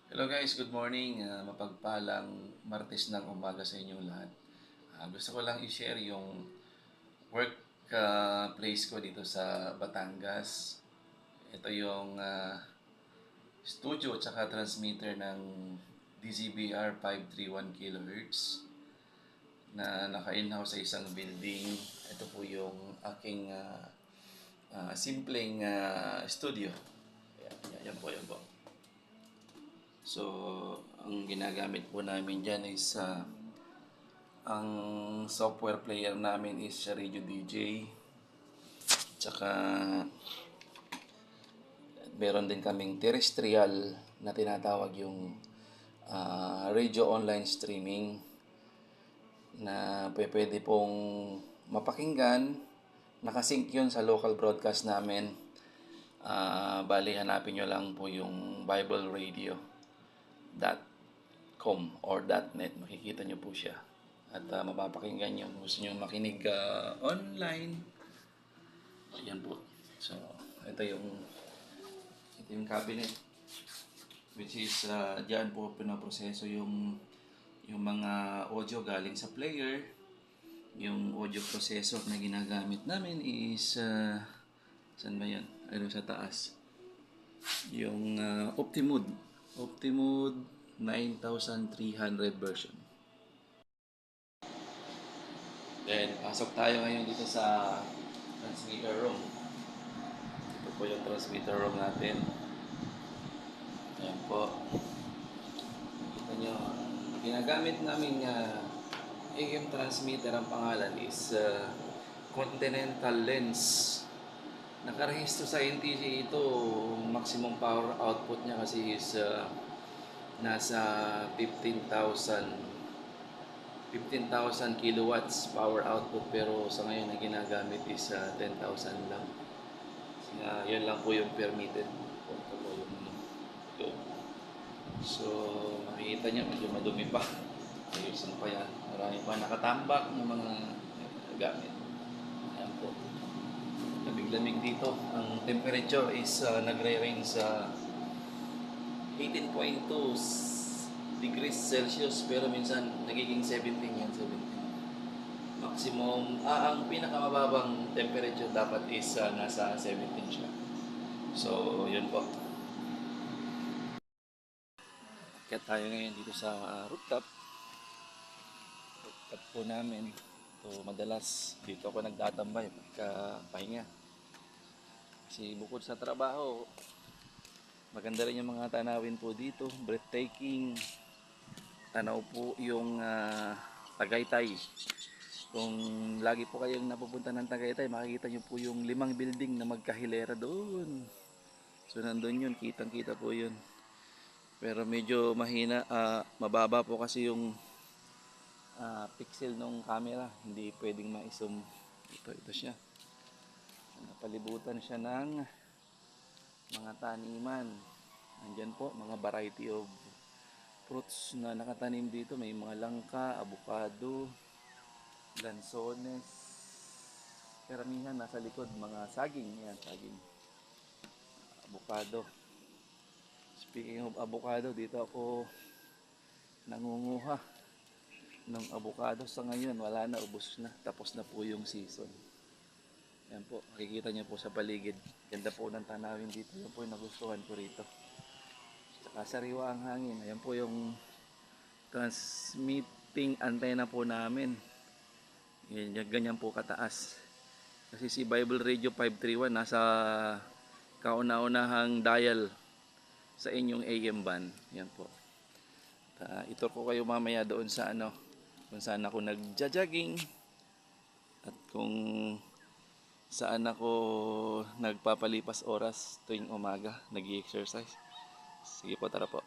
Hello guys, good morning. Mapagpalang Martes ng umaga sa inyong lahat. Gusto ko lang i-share yung work place ko dito sa Batangas. Ito yung studio at saka transmitter ng DZBR 531 kHz na naka-in-house sa isang building. Ito po yung aking simpleng studio. Yan po, yan po. So, ang ginagamit po namin dyan is ang software player namin is Radio DJ. Tsaka meron din kaming terrestrial na tinatawag yung radio online streaming na pwede pong mapakinggan. Nakasync yun sa local broadcast namin. Bali, hanapin nyo lang po yung bibleradio.com or .net. Makikita nyo po siya. At mapapakinggan nyo. Gusto nyo makinig online. Ayan po. So, ito yung cabinet. Which is, dyan po pinaproseso yung mga audio galing sa player. Yung audio processor na ginagamit namin is, saan ba yan? Ano sa taas? Yung Optimode 9300 version. Then, pasok tayo ngayon dito sa transmitter room. Ito po yung transmitter room natin. Ayan po. Kita nyo, ginagamit namin AM transmitter, ang pangalan is Continental Lens. Nakarehistro sa NTC ito, maximum power output niya kasi is nasa 15,000 kilowatts power output, pero sa ngayon na ginagamit is 10,000 lang. Yun lang po yung permitted. Ito po yun. So, makikita nyo, medyo madumi pa. Ayusin pa yan. Marami pa nakatambak ng mga gamit. Ayan po. Lamig-lamig dito. Ang temperature is nagre-range sa 18.2 degrees Celsius, pero minsan nagiging 17 yan, 17. Maximum, ang pinakamababang temperature dapat is nasa 17 siya. So, yun po. Kaya tayo ngayon dito sa rooftop. Rooftop po namin. So, madalas dito ako nagtatambay pagka pahinga. Kasi bukod sa trabaho, maganda rin yung mga tanawin po dito. Breathtaking. Tanaw po yung Tagaytay. Kung lagi po kayong napupunta ng Tagaytay, makikita nyo po yung 5 building na magkahilera doon. So nandun yun, kitang-kita po yun. Pero medyo mahina, mababa po kasi yung pixel ng camera. Hindi pwedeng ma-zoom. Ito siya. Napalibutan siya ng mga taniman. Andyan po, mga variety of fruits na nakatanim dito. May mga langka, avocado, lansones. Karamihan nasa likod, mga saging. Yan, saging. Avocado. Speaking of avocado, dito ako nangunguha ng avocado. Sa ngayon, wala na, ubos na. Tapos na po yung season. Yan po, makikita niyo po sa paligid. Ganda po ng tanawin dito. Yan po yung nagustuhan ko rito. Saka sariwa ang hangin. Ayan po yung transmitting antenna po namin. Yan, ganyan po kataas. Kasi si Bible Radio 531 nasa kauna-unahang dial sa inyong AM band. Yan po. Ito ko kayo mamaya doon sa kung saan ako nagja-jogging at kung saan ako nagpapalipas oras tuwing umaga, nag-exercise. Sige po, tara po.